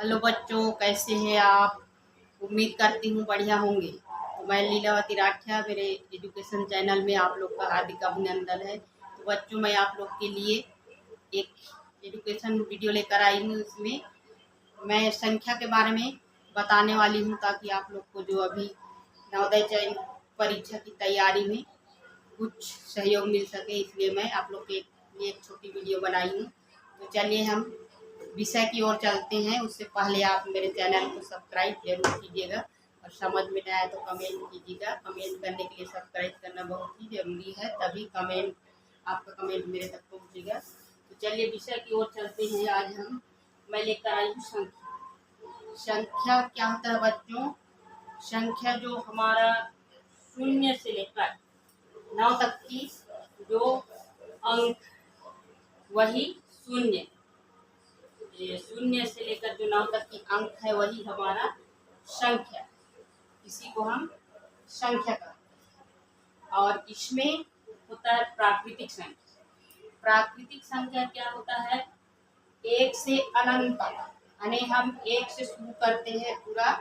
Hello बच्चों, कैसे हैं आप। उम्मीद करती हूँ बढ़िया होंगे। तो मैं लीलावती राठिया, मेरे एजुकेशन चैनल में आप लोग का हार्दिक अभिनंदन है। तो बच्चों, मैं आप लोग के लिए एक एजुकेशन वीडियो लेकर आई हूँ। इसमें मैं संख्या के बारे में बताने वाली हूँ, ताकि आप लोग को जो अभी नवोदय चयन परीक्षा की तैयारी में कुछ सहयोग मिल सके, इसलिए मैं आप लोग के लिए एक छोटी वीडियो बनाई हूँ। तो चलिए हम विषय की ओर चलते हैं। उससे पहले आप मेरे चैनल को सब्सक्राइब जरूर कीजिएगा, और समझ में ना आए तो कमेंट कीजिएगा। कमेंट करने के लिए सब्सक्राइब करना बहुत ही जरूरी है, तभी आपका कमेंट मेरे तक पहुंचेगा। तो चलिए विषय की ओर चलते हैं। आज मैं लेकर आई हूँ संख्या। संख्या क्या होता है बच्चों? संख्या जो हमारा शून्य से लेकर 9 तक की जो अंक, वही शून्य शून्य से लेकर जो 9 तक की अंक है, वही हमारा संख्या। इसी को हम संख्या कहते हैं। और इसमें होता है प्राकृतिक संख्या। प्राकृतिक संख्या क्या होता है? एक से अनंत तक, यानी हम एक से शुरू करते हैं, पूरा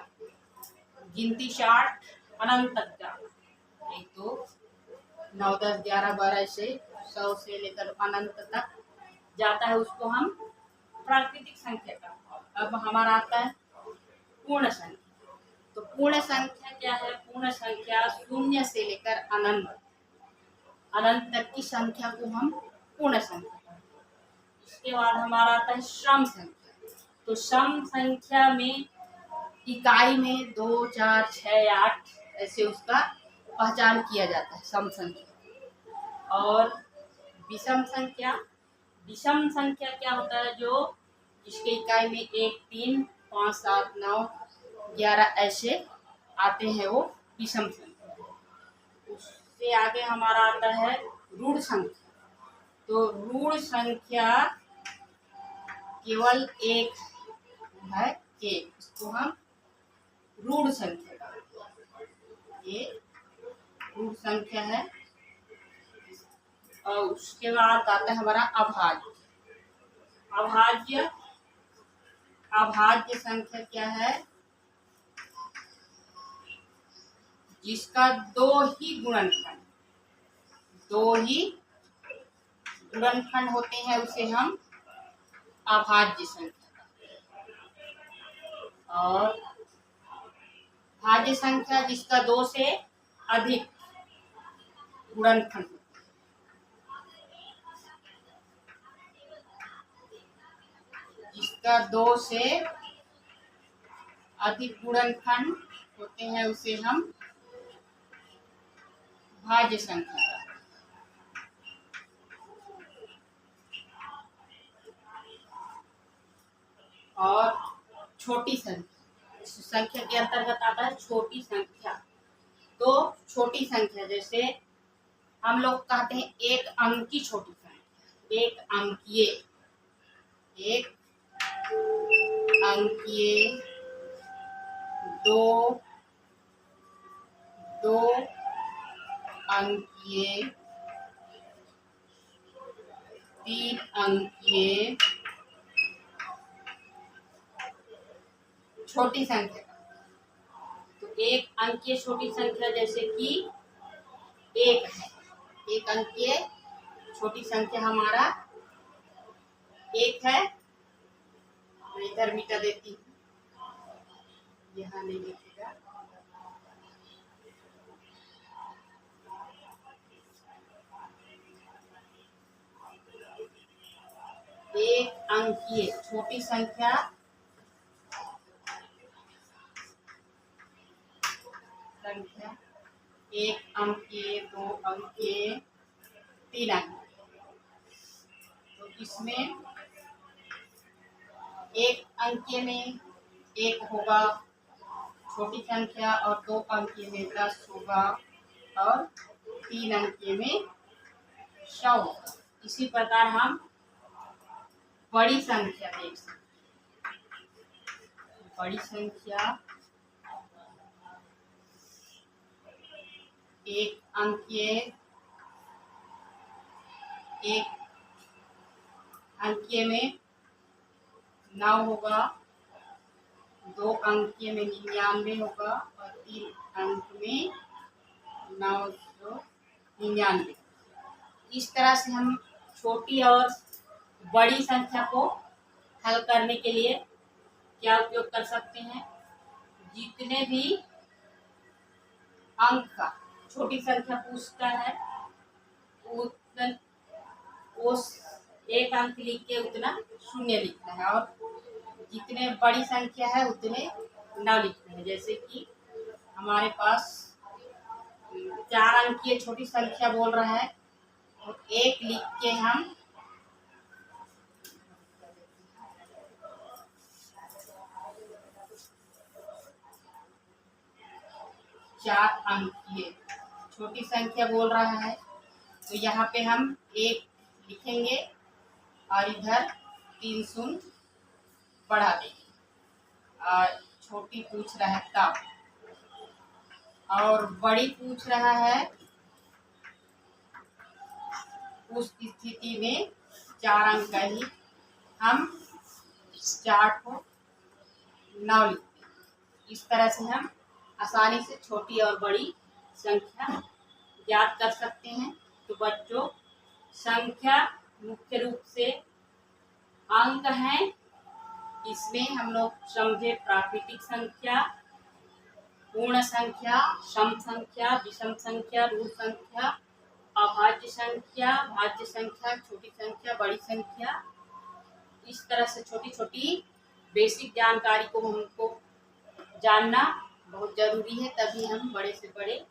गिनती चार्ट अनंत तक जाता। 1 2 9 10 11 12 से 100 से लेकर अनंत तक जाता है, उसको हम प्राकृतिक संख्या का। अब हमारा आता है पूर्ण संख्या। तो पूर्ण संख्या क्या है? पूर्ण संख्या शून्य से लेकर अनंत तक की संख्या को हम पूर्ण संख्या कहते हैं। इसके बाद हमारा आता है सम संख्या। तो सम संख्या में इकाई में 2 4 6 8 ऐसे उसका पहचान किया जाता है, सम संख्या। और विषम संख्या। विषम संख्या क्या होता है? जो जिसके इकाई में 1 3 5 7 9 11 ऐसे आते हैं, वो विषम संख्या। उससे आगे हमारा आता है ऋण संख्या। तो ऋण संख्या केवल एक है, एक, इसको हम ऋण संख्या कहते हैं। ये ऋण संख्या है। और उसके बाद आता है हमारा अभाज्य। अभाज्य अभाज्य संख्या क्या है? जिसका दो ही गुणनखंड होते हैं, उसे हम अभाज्य संख्या कहते हैं। और भाज्य संख्या जिसका 2 से अधिक गुणनखंड होते हैं। जिसका 2 से अधिक गुणनखंड होते हैं, उसे हम भाज्य संख्या कहते हैं। और छोटी संख्या, संख्या के अंतर्गत आता है छोटी संख्या। तो छोटी संख्या जैसे हम लोग कहते हैं एक अंकी छोटी संख्या, एक अंकीय, दो अंकीय, 3 अंकीय छोटी संख्या। तो एक अंकीय छोटी संख्या जैसे कि एक है, एक अंकीय छोटी संख्या हमारा एक है। मैं इधर मिटा देती हूँ, यहाँ नहीं लिखेगा। एक अंकीय छोटी संख्या एक अंकीय, 2 अंकीय, 3 अंकीय। तो इसमें एक अंकीय में 1 होगा छोटी संख्या, और 2 अंकीय में 10 होगा, और 3 अंकीय में 100 होगा। इसी प्रकार हम बड़ी संख्या देख सकते हैं। बड़ी संख्या एक अंकीय में 9 होगा, 2 अंकीय में 99 होगा और 3 अंक में 999। इस तरह से हम छोटी और बड़ी संख्या को हल करने के लिए क्या उपयोग कर सकते हैं? जितने भी अंक का छोटी संख्या पूछता है उस एक अंक लिख के उतना शून्य लिखना है, और जितने बड़ी संख्या है उतने न लिखना है। जैसे कि हमारे पास 4 अंकीय छोटी संख्या बोल रहा है, तो 1 लिख के हम 4 अंकीय छोटी संख्या बोल रहा है, तो यहाँ पे हम 1 लिखेंगे और इधर 3 शून्य बढ़ा देंगे। और छोटी पूछ रहा है तब, और बड़ी पूछ रहा है उस स्थिति में 4 अंक का ही हम 4 को 9 लिखते हैं। इस तरह से हम आसानी से छोटी और बड़ी संख्या ज्ञात कर सकते हैं। तो बच्चों, संख्या मुख्य रूप से अंक हैं। इसमें हम लोग समझे प्राकृतिक संख्या, पूर्ण संख्या, सम संख्या, विषम संख्या, ऋण संख्या, अभाज्य संख्या, भाज्य संख्या, छोटी संख्या, बड़ी संख्या। इस तरह से छोटी छोटी बेसिक जानकारी को हमको जानना बहुत जरूरी है, तभी हम बड़े से बड़े